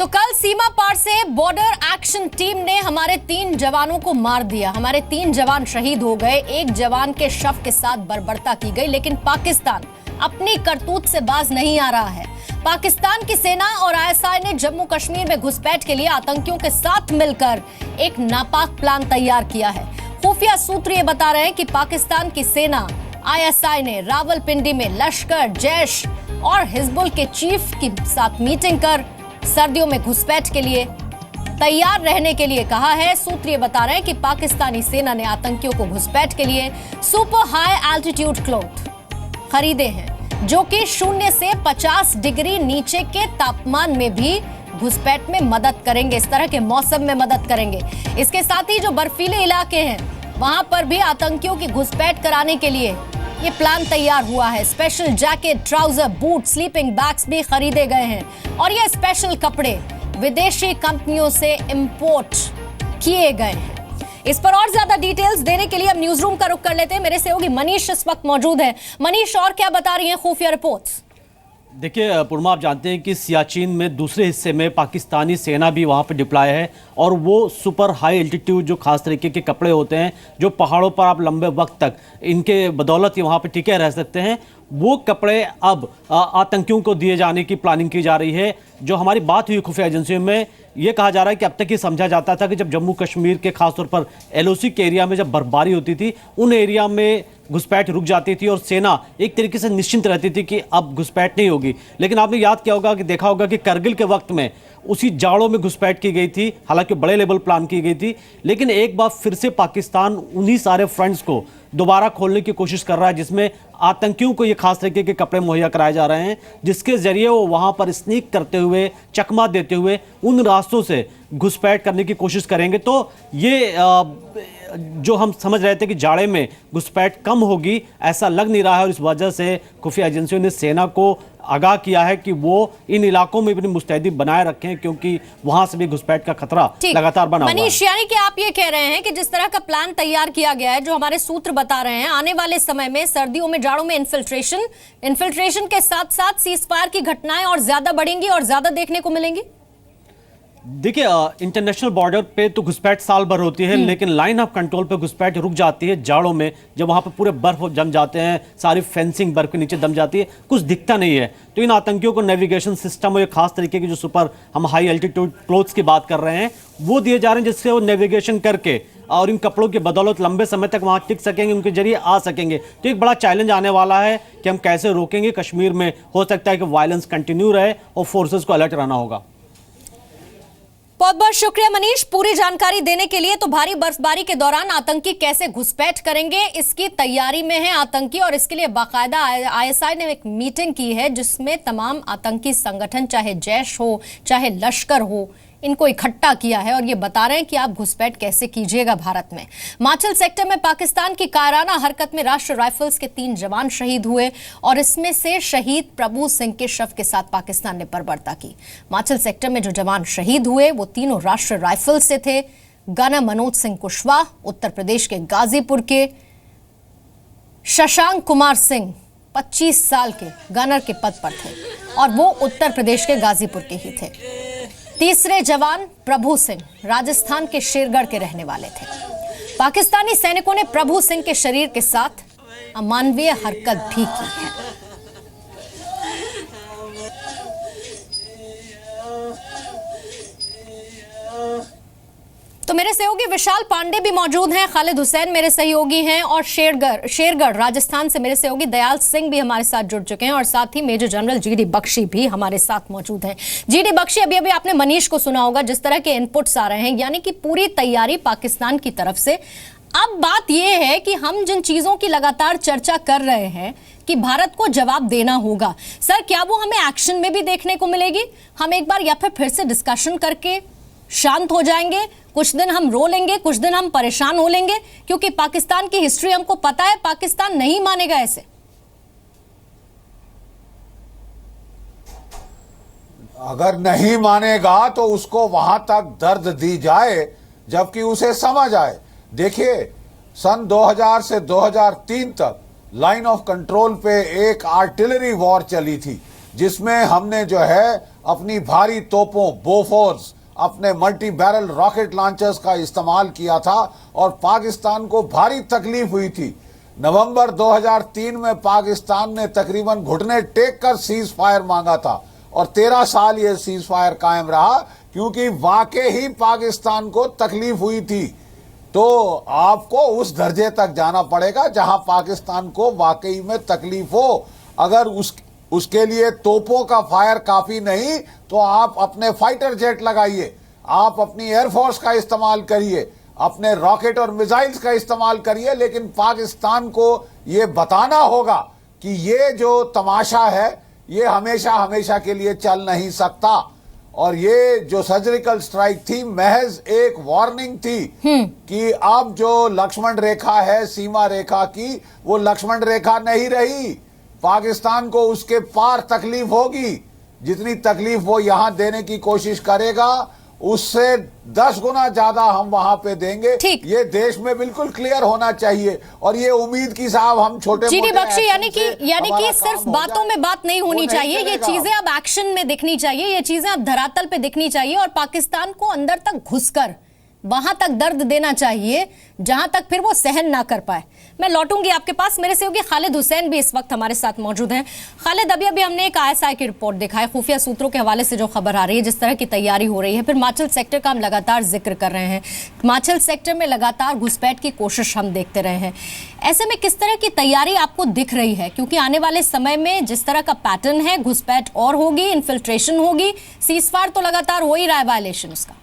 तो कल सीमा पार से बॉर्डर एक्शन टीम ने हमारे 3 जवानों को मार दिया। हमारे 3 जवान शहीद हो गए। एक जवान के शव के साथ बर्बरता की गई, लेकिन पाकिस्तान अपनी करतूत से बाज नहीं आ रहा है। पाकिस्तान की सेना और आईएसआई ने जम्मू कश्मीर में घुसपैठ के लिए आतंकियों के साथ मिलकर एक नापाक प्लान तैयार किया है। खुफिया सूत्र ये बता रहे हैं कि पाकिस्तान की सेना आईएसआई ने रावलपिंडी में लश्कर, जैश और हिजबुल के चीफ के साथ मीटिंग कर सर्दियों में घुसपैठ के लिए तैयार रहने के लिए कहा है। सूत्र ये बता रहे हैं कि पाकिस्तानी सेना ने आतंकियों को घुसपैठ के लिए सुपर हाई एल्टीट्यूड क्लॉथ खरीदे हैं, जो कि 0 से 50 डिग्री नीचे के तापमान में भी घुसपैठ में मदद करेंगे। इस तरह के मौसम में मदद करेंगे। इसके साथ ही जो बर्फीले इलाके हैं वहां पर भी आतंकियों की घुसपैठ कराने के लिए ये प्लान तैयार हुआ है। Special jacket, trouser, boot, sleeping bags भी खरीदे गए हैं और ये स्पेशल कपड़े विदेशी कंपनियों से इंपोर्ट किए गए हैं। इस पर और ज्यादा डिटेल्स देने के लिए अब न्यूज रूम का रुख कर लेते हैं। मेरे सहयोगी मनीष इस वक्त मौजूद है। मनीष, और क्या बता रही हैं खुफिया रिपोर्ट्स? देखिए पूर्णिमा, आप जानते हैं कि सियाचिन में दूसरे हिस्से में पाकिस्तानी सेना भी वहाँ पे डिप्लॉय है और वो सुपर हाई एल्टीट्यूड जो खास तरीके के कपड़े होते हैं जो पहाड़ों पर आप लंबे वक्त तक इनके बदौलत ही वहाँ पे टिके रह सकते हैं, वो कपड़े अब आतंकियों को दिए जाने की प्लानिंग की जा रही है। जो हमारी बात हुई खुफिया एजेंसियों में, ये कहा जा रहा है कि अब तक ये समझा जाता था कि जब जम्मू कश्मीर के खासतौर पर एलओसी के एरिया में जब बर्फबारी होती थी, उन एरिया में घुसपैठ रुक जाती थी और सेना एक तरीके से निश्चिंत रहती थी कि अब घुसपैठ नहीं होगी। लेकिन आपने याद किया होगा कि देखा होगा कि करगिल के वक्त में उसी जाड़ों में घुसपैठ की गई थी, हालांकि बड़े लेवल प्लान की गई थी। लेकिन एक बार फिर से पाकिस्तान उन्हीं सारे फ्रंट्स को दोबारा खोलने की कोशिश कर रहा है, जिसमें आतंकियों को ये खास तरीके के कपड़े मुहैया कराए जा रहे हैं, जिसके जरिए वो वहां पर स्नीक करते हुए, चकमा देते हुए उन रास्तों से घुसपैठ करने की कोशिश करेंगे। तो ये जो हम समझ रहे थे कि जाड़े में घुसपैठ कम होगी, ऐसा लग नहीं रहा है और इस वजह से खुफिया एजेंसियों ने सेना को आगाह किया है कि वो इन इलाकों में अपनी मुस्तैदी बनाए रखें, क्योंकि वहां से भी घुसपैठ का खतरा लगातार बना हुआ है। मनीष, यानी कि आप ये कह रहे हैं कि जिस तरह का प्लान तैयार किया गया है, जो हमारे सूत्र बता रहे हैं, आने वाले समय में सर्दियों में, जाड़ों में इन्फिल्ट्रेशन के साथ साथ सीजफायर की घटनाएं और ज्यादा बढ़ेंगी और ज्यादा देखने को मिलेंगी। देखिए इंटरनेशनल बॉर्डर पे तो घुसपैठ साल भर होती है, लेकिन लाइन ऑफ कंट्रोल पे घुसपैठ रुक जाती है जाड़ों में, जब वहां पे पूरे बर्फ जम जाते हैं, सारी फेंसिंग बर्फ के नीचे दम जाती है, कुछ दिखता नहीं है। तो इन आतंकियों को नेविगेशन सिस्टम और ये खास तरीके की जो सुपर हम हाई एल्टीट्यूड क्लोथ्स की बात कर रहे हैं वो दिए जा रहे हैं, जिससे वो नेविगेशन करके और इन कपड़ों की बदौलत लंबे समय तक वहां टिक सकेंगे, उनके जरिए आ सकेंगे। तो एक बड़ा चैलेंज आने वाला है कि हम कैसे रोकेंगे। कश्मीर में हो सकता है कि वायलेंस कंटिन्यू रहे और फोर्सेस को अलर्ट रहना होगा। बहुत बहुत शुक्रिया मनीष, पूरी जानकारी देने के लिए। तो भारी बर्फबारी के दौरान आतंकी कैसे घुसपैठ करेंगे, इसकी तैयारी में है आतंकी, और इसके लिए बाकायदा आईएसआई ने एक मीटिंग की है जिसमें तमाम आतंकी संगठन, चाहे जैश हो चाहे लश्कर हो, इनको इकट्ठा किया है और ये बता रहे हैं कि आप घुसपैठ कैसे कीजिएगा भारत में। माचल सेक्टर में पाकिस्तान की कायराना हरकत में राष्ट्रीय राइफल्स के 3 जवान शहीद हुए और इसमें से शहीद प्रभु सिंह के शव के साथ पाकिस्तान ने बर्बरता की। माचल सेक्टर में जो जवान शहीद हुए वो तीनों राष्ट्रीय राइफल्स से थे। गनर मनोज सिंह कुशवाहा उत्तर प्रदेश के गाजीपुर के, शशांक कुमार सिंह 25 साल के गनर के पद पर थे और वो उत्तर प्रदेश के गाजीपुर के ही थे। तीसरे जवान प्रभु सिंह राजस्थान के शेरगढ़ के रहने वाले थे। पाकिस्तानी सैनिकों ने प्रभु सिंह के शरीर के साथ अमानवीय हरकत भी की है। तो मेरे सहयोगी विशाल पांडे भी मौजूद हैं, खालिद हुसैन मेरे सहयोगी हैं और शेरगढ़ राजस्थान से मेरे सहयोगी दयाल सिंह भी हमारे साथ जुड़ चुके हैं और साथ ही मेजर जनरल जीडी बख्शी भी हमारे साथ मौजूद हैं। जीडी बख्शी, अभी अभी आपने मनीष को सुना होगा जिस तरह के इनपुट्स आ रहे हैं, यानी कि पूरी तैयारी पाकिस्तान की तरफ से। अब बात यह है कि हम जिन चीजों की लगातार चर्चा कर रहे हैं कि भारत को जवाब देना होगा, सर क्या वो हमें एक्शन में भी देखने को मिलेगी? हम एक बार या फिर से डिस्कशन करके शांत हो जाएंगे, कुछ दिन हम रो लेंगे, कुछ दिन हम परेशान हो लेंगे, क्योंकि पाकिस्तान की हिस्ट्री हमको पता है, पाकिस्तान नहीं मानेगा ऐसे। अगर नहीं मानेगा तो उसको वहां तक दर्द दी जाए जबकि उसे समझ आए। देखिए, सन 2000 से 2003 तक लाइन ऑफ कंट्रोल पे एक आर्टिलरी वॉर चली थी जिसमें हमने जो है अपनी भारी तोपों बोफोर्स, अपने मल्टी बैरल रॉकेट लॉन्चर्स का इस्तेमाल किया था और पाकिस्तान को भारी तकलीफ हुई थी। नवंबर 2003 में पाकिस्तान ने तकरीबन घुटने टेक कर सीज फायर मांगा था और 13 साल ये सीज फायर कायम रहा, क्योंकि वाकई ही पाकिस्तान को तकलीफ हुई थी। तो आपको उस दर्जे तक जाना पड़ेगा जहां पाकिस्तान को वाकई में तकलीफ हो। अगर उसके लिए तोपों का फायर काफी नहीं तो आप अपने फाइटर जेट लगाइए, आप अपनी एयरफोर्स का इस्तेमाल करिए, अपने रॉकेट और मिसाइल्स का इस्तेमाल करिए, लेकिन पाकिस्तान को ये बताना होगा कि ये जो तमाशा है ये हमेशा हमेशा के लिए चल नहीं सकता। और ये जो सर्जिकल स्ट्राइक थी महज एक वार्निंग थी कि अब जो लक्ष्मण रेखा है सीमा रेखा की, वो लक्ष्मण रेखा नहीं रही। पाकिस्तान को उसके पार तकलीफ होगी। जितनी तकलीफ वो यहां देने की कोशिश करेगा उससे 10 गुना ज्यादा हम वहां पे देंगे। ये देश में बिल्कुल क्लियर होना चाहिए। और ये उम्मीद की साहब हम छोटे जीडी बख्शी यानी कि सिर्फ बातों में बात नहीं होनी चाहिए, ये चीजें अब एक्शन में दिखनी चाहिए, ये चीजें अब धरातल पे दिखनी चाहिए और पाकिस्तान को अंदर तक घुसकर वहां तक दर्द देना चाहिए जहां तक फिर वो सहन ना कर पाए। मैं लौटूंगी आपके पास, मेरे सहयोगी खालिद हुसैन भी इस वक्त हमारे साथ मौजूद हैं। खालिद, अभी हमने एक ISI की रिपोर्ट देखा है, खुफिया सूत्रों के हवाले से जो खबर आ रही है, जिस तरह की तैयारी हो रही है, फिर हिमाचल सेक्टर का हम लगातार जिक्र कर रहे हैं, हिमाचल सेक्टर में लगातार घुसपैठ की कोशिश हम देखते रहे हैं। ऐसे में किस तरह की तैयारी आपको दिख रही है, क्योंकि आने वाले समय में जिस तरह का पैटर्न है, घुसपैठ और होगी, इन्फिल्ट्रेशन होगी, सीजफायर तो लगातार हो ही रहा है वायलेशन उसका।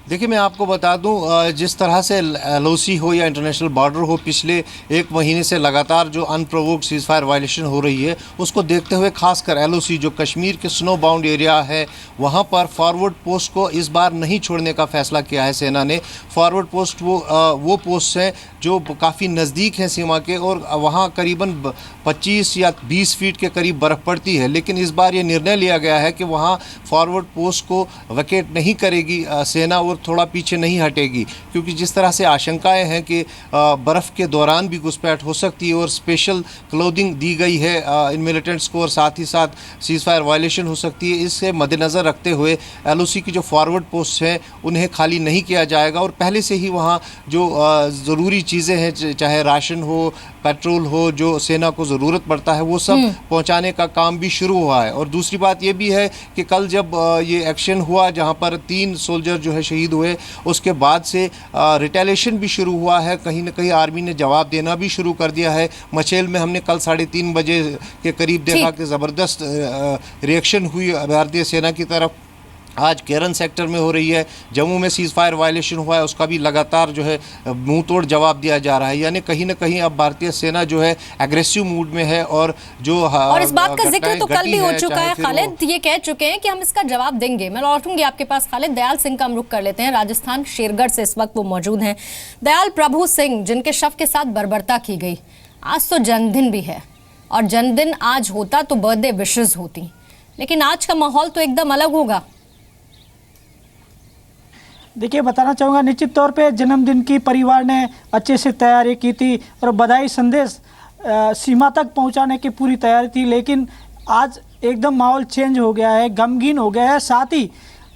देखिए, मैं आपको बता दूं, जिस तरह से LOC हो या इंटरनेशनल बॉर्डर हो, पिछले एक महीने से लगातार जो अनप्रोवोक्ड सीज फायर वायलेशन हो रही है, उसको देखते हुए खासकर LOC जो कश्मीर के स्नो बाउंड एरिया है, वहाँ पर फॉरवर्ड पोस्ट को इस बार नहीं छोड़ने का फैसला किया है सेना ने। फॉरवर्ड पोस्ट वो पोस्ट हैं जो काफ़ी नज़दीक हैं सीमा के और वहाँ करीबन 25 या 20 फीट के करीब बर्फ़ पड़ती है। लेकिन इस बार ये निर्णय लिया गया है कि वहाँ फॉरवर्ड पोस्ट को वैकेट नहीं करेगी सेना और थोड़ा पीछे नहीं हटेगी, क्योंकि जिस तरह से आशंकाएं हैं कि बर्फ़ के दौरान भी घुसपैठ हो सकती है और स्पेशल क्लोथिंग दी गई है इन मिलिटेंट्स को और साथ ही साथ सीज फायर वायलेशन हो सकती है। इससे मद्देनज़र रखते हुए LOC की जो फॉरवर्ड पोस्ट हैं उन्हें खाली नहीं किया जाएगा और पहले से ही वहाँ जो ज़रूरी चीज़ें हैं, चाहे राशन हो, पेट्रोल हो, जो सेना को ज़रूरत पड़ता है, वो सब पहुँचाने का काम भी शुरू हुआ है। और दूसरी बात ये भी है कि कल जब ये एक्शन हुआ जहाँ पर 3 सोल्जर जो है शहीद हुए, उसके बाद से रिटेलिएशन भी शुरू हुआ है। कहीं ना कहीं आर्मी ने जवाब देना भी शुरू कर दिया है। मचेल में हमने कल 3:30 बजे के करीब देखा कि ज़बरदस्त रिएक्शन हुई भारतीय सेना की तरफ। आज केरन सेक्टर में हो रही है, जम्मू में सीज फायर वायलेशन हुआ है, उसका भी लगातार जो है मुंह तोड़ जवाब दिया जा रहा है। यानी कहीं ना कहीं अब भारतीय सेना जो है एग्रेसिव मूड में है और जो और इस बात का जिक्र तो कल भी हो चुका है। खालिद ये कह चुके हैं कि हम इसका जवाब देंगे। मैं लौटूंगी आपके पास खालिद। दयाल सिंह का हम रुख कर लेते हैं, राजस्थान शेरगढ़ से इस वक्त वो मौजूद हैं। दयाल, प्रभु सिंह जिनके शव के साथ बर्बरता की गई, आज तो जन्मदिन भी है और जन्मदिन आज होता तो बर्थडे विशेज होती, लेकिन आज का माहौल तो एकदम अलग होगा। देखिए, बताना चाहूँगा निश्चित तौर पे जन्मदिन की परिवार ने अच्छे से तैयारी की थी और बधाई संदेश सीमा तक पहुँचाने की पूरी तैयारी थी, लेकिन आज एकदम माहौल चेंज हो गया है, गमगीन हो गया है। साथ ही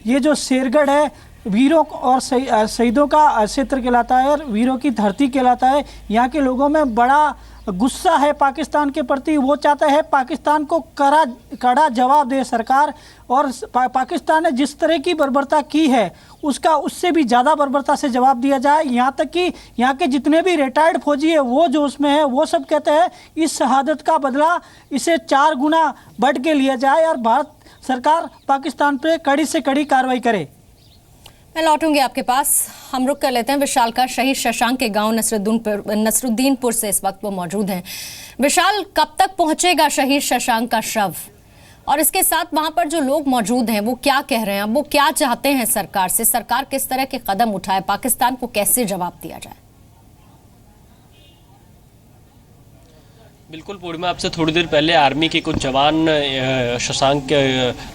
ये जो शेरगढ़ है वीरों और शहीदों का क्षेत्र कहलाता है और वीरों की धरती कहलाता है। यहाँ के लोगों में बड़ा गुस्सा है पाकिस्तान के प्रति। वो चाहता है पाकिस्तान को कड़ा जवाब दे सरकार, और पाकिस्तान ने जिस तरह की बर्बरता की है उसका उससे भी ज़्यादा बर्बरता से जवाब दिया जाए। यहाँ तक कि यहाँ के जितने भी रिटायर्ड फौजी है वो जो उसमें है वो सब कहते हैं इस शहादत का बदला इसे 4 गुना बढ़ के लिया जाए और भारत सरकार पाकिस्तान पर कड़ी से कड़ी कार्रवाई करे। मैं लौटूंगी आपके पास। हम रुक कर लेते हैं विशाल का। शहीद शशांक के गांव नसरुद्दीनपुर से इस वक्त वो मौजूद हैं। विशाल, कब तक पहुंचेगा शहीद शशांक का शव, और इसके साथ वहां पर जो लोग मौजूद हैं वो क्या कह रहे हैं, वो क्या चाहते हैं सरकार से, सरकार किस तरह के कदम उठाए, पाकिस्तान को कैसे जवाब दिया जाए? बिल्कुल पूर्णिमा, आपसे थोड़ी देर पहले आर्मी के कुछ जवान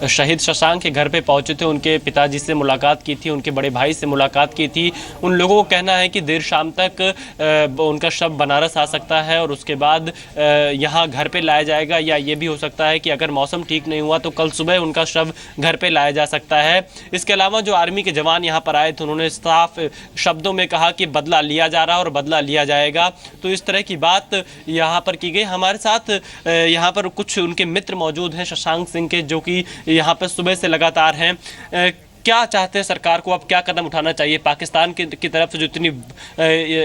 शहीद शशांक के घर पे पहुंचे थे, उनके पिताजी से मुलाकात की थी, उनके बड़े भाई से मुलाकात की थी। उन लोगों को कहना है कि देर शाम तक उनका शव बनारस आ सकता है और उसके बाद यहाँ घर पे लाया जाएगा, या ये भी हो सकता है कि अगर मौसम ठीक नहीं हुआ तो कल सुबह उनका शव घर पे लाया जा सकता है। इसके अलावा जो आर्मी के जवान यहाँ पर आए थे, उन्होंने साफ शब्दों में कहा कि बदला लिया जा रहा है और बदला लिया जाएगा। तो इस तरह की बात यहाँ पर की गई। हमारे साथ यहाँ पर कुछ उनके मित्र मौजूद हैं शशांक सिंह के, जो कि यहाँ पर सुबह से लगातार हैं। क्या चाहते हैं सरकार को, अब क्या कदम उठाना चाहिए पाकिस्तान की तरफ से जो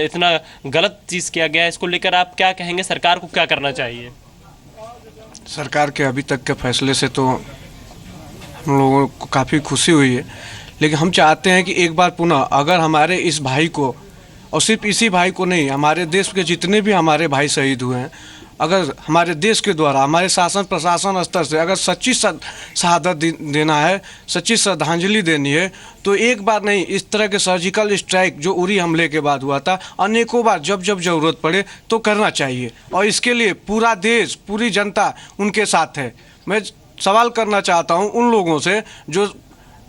इतना गलत चीज़ किया गया है, इसको लेकर आप क्या कहेंगे? सरकार को क्या करना चाहिए? सरकार के अभी तक के फैसले से तो हम लोगों को काफ़ी खुशी हुई है, लेकिन हम चाहते हैं कि एक बार पुनः अगर हमारे इस भाई को, और सिर्फ इसी भाई को नहीं, हमारे देश के जितने भी हमारे भाई शहीद हुए हैं, अगर हमारे देश के द्वारा हमारे शासन प्रशासन स्तर से अगर सच्ची शहादत देना है, सच्ची श्रद्धांजलि देनी है, तो एक बार नहीं, इस तरह के सर्जिकल स्ट्राइक जो उरी हमले के बाद हुआ था, अनेकों बार जब जब ज़रूरत पड़े तो करना चाहिए। और इसके लिए पूरा देश, पूरी जनता उनके साथ है। मैं सवाल करना चाहता हूँ उन लोगों से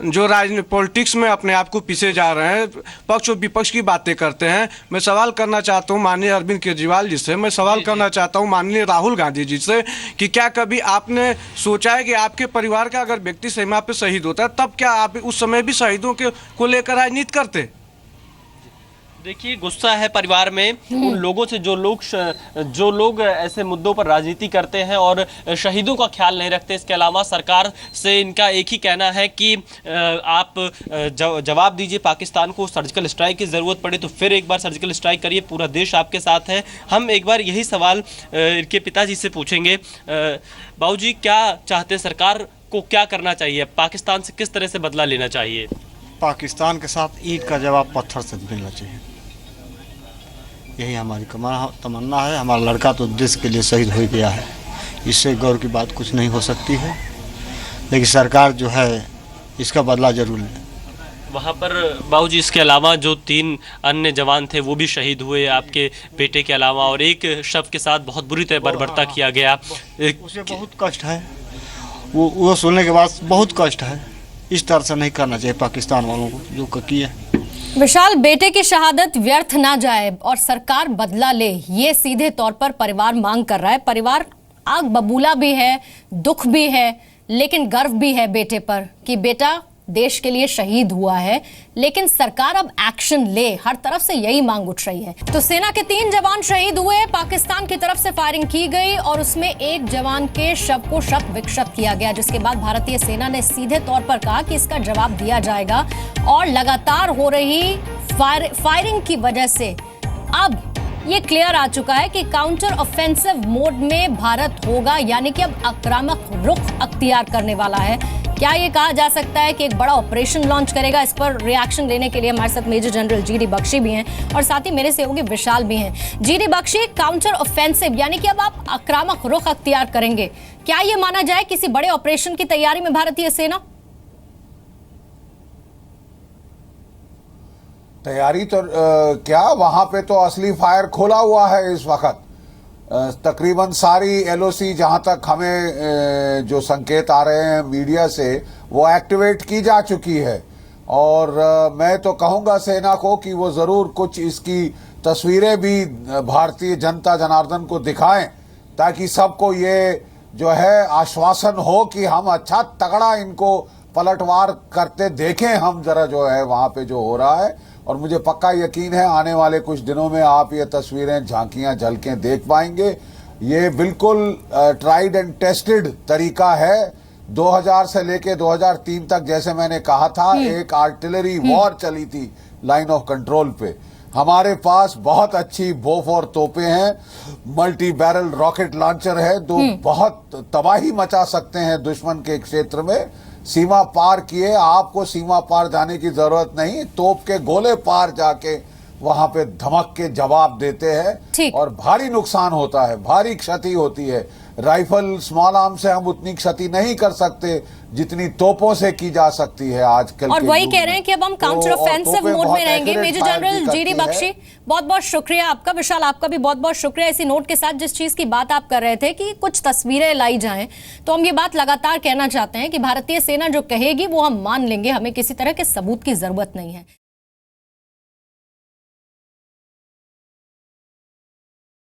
जो राजनीति पॉलिटिक्स में अपने आप को पीछे जा रहे हैं, पक्ष और विपक्ष की बातें करते हैं। मैं सवाल करना चाहता हूं माननीय अरविंद केजरीवाल जी से, मैं सवाल करना चाहता हूं माननीय राहुल गांधी जी से कि क्या कभी आपने सोचा है कि आपके परिवार का अगर व्यक्ति सीमा पे शहीद होता है, तब क्या आप उस समय भी शहीदों को लेकर राजनीति करते? देखिए, गुस्सा है परिवार में उन लोगों से जो लोग ऐसे मुद्दों पर राजनीति करते हैं और शहीदों का ख्याल नहीं रखते। इसके अलावा सरकार से इनका एक ही कहना है कि आप जवाब दीजिए पाकिस्तान को। सर्जिकल स्ट्राइक की ज़रूरत पड़े तो फिर एक बार सर्जिकल स्ट्राइक करिए, पूरा देश आपके साथ है। हम एक बार यही सवाल इनके पिताजी से पूछेंगे। बाबूजी, क्या चाहते हैं, सरकार को क्या करना चाहिए, पाकिस्तान से किस तरह से बदला लेना चाहिए? पाकिस्तान के साथ ईंट का जवाब पत्थर से मिलना चाहिए, यही हमारी तमन्ना है। हमारा लड़का तो देश के लिए शहीद हो गया है, इससे गौर की बात कुछ नहीं हो सकती है, लेकिन सरकार जो है इसका बदला जरूर ले। वहाँ पर बाबूजी, इसके अलावा जो 3 अन्य जवान थे वो भी शहीद हुए आपके बेटे के अलावा, और एक शव के साथ बहुत बुरी तरह बर्बरता किया गया। उसे बहुत कष्ट है, वो सुनने के बाद बहुत कष्ट है। इस तरह से नहीं करना चाहिए पाकिस्तान वालों को जो किए। विशाल, बेटे की शहादत व्यर्थ ना जाए और सरकार बदला ले, ये सीधे तौर पर परिवार मांग कर रहा है। परिवार आग बबूला भी है, दुख भी है, लेकिन गर्व भी है बेटे पर कि बेटा देश के लिए शहीद हुआ है। लेकिन सरकार अब एक्शन ले, हर तरफ से यही मांग उठ रही है। तो सेना के 3 जवान शहीद हुए, पाकिस्तान की तरफ से फायरिंग की गई और उसमें एक जवान के शव को शत विक्षत किया गया, जिसके बाद भारतीय सेना ने सीधे तौर पर कहा कि इसका जवाब दिया जाएगा। और लगातार हो रही फायरिंग की वजह से अब ये क्लियर आ चुका है कि काउंटर ऑफेंसिव मोड में भारत होगा, यानी कि अब आक्रामक रुख अख्तियार करने वाला है। क्या ये कहा जा सकता है कि एक बड़ा ऑपरेशन लॉन्च करेगा? इस पर रिएक्शन लेने के लिए हमारे साथ मेजर जनरल जीडी बख्शी भी हैं और साथ ही मेरे सहयोगी विशाल भी हैं। जीडी बख्शी, काउंटर ऑफेंसिव यानी कि अब आप आक्रामक रुख अख्तियार करेंगे, क्या ये माना जाए किसी बड़े ऑपरेशन की तैयारी में भारतीय सेना? तैयारी तो क्या, वहां पे तो असली फायर खोला हुआ है इस वक्त। तकरीबन सारी एलओसी जहां तक हमें जो संकेत आ रहे हैं मीडिया से, वो एक्टिवेट की जा चुकी है। और मैं तो कहूंगा सेना को कि वो जरूर कुछ इसकी तस्वीरें भी भारतीय जनता जनार्दन को दिखाएं, ताकि सबको ये जो है आश्वासन हो कि हम अच्छा तगड़ा इनको पलटवार करते देखें हम जरा, जो है वहां पे जो हो रहा है। और मुझे पक्का यकीन है आने वाले कुछ दिनों में आप ये तस्वीरें, झांकियां, झलकें देख पाएंगे। ये बिल्कुल ट्राइड एंड टेस्टेड तरीका है। 2000 से लेके 2003 तक, जैसे मैंने कहा था, एक आर्टिलरी वॉर चली थी लाइन ऑफ कंट्रोल पे। हमारे पास बहुत अच्छी बोफोर तोपें हैं, मल्टी बैरल रॉकेट लॉन्चर है, तो बहुत तबाही मचा सकते हैं दुश्मन के क्षेत्र में। सीमा पार किए, आपको सीमा पार जाने की जरूरत नहीं, तोप के गोले पार जाके वहां पे धमक के जवाब देते हैं ठीक। और भारी नुकसान होता है, भारी क्षति होती है। राइफल स्मॉल आर्म से हम उतनी क्षति नहीं कर सकते जितनी तोपों से की जा सकती है आजकल और के वही युग कह रहे हैं में। कि अब हम तो काउंटर और ऑफेंसिव तोपें मोड बहुत में रहेंगे। accurate मेजर fire जनरल भी जीडी करती है। बख्शी, बहुत बहुत शुक्रिया आपका। विशाल, आपका भी बहुत बहुत शुक्रिया। इसी नोट के साथ जिस चीज की बात आप कर रहे थे कि कुछ तस्वीरें लाई जाएं, तो हम ये बात लगातार कहना चाहते हैं कि भारतीय सेना जो कहेगी वो हम मान लेंगे, हमें किसी तरह के सबूत की जरूरत नहीं है।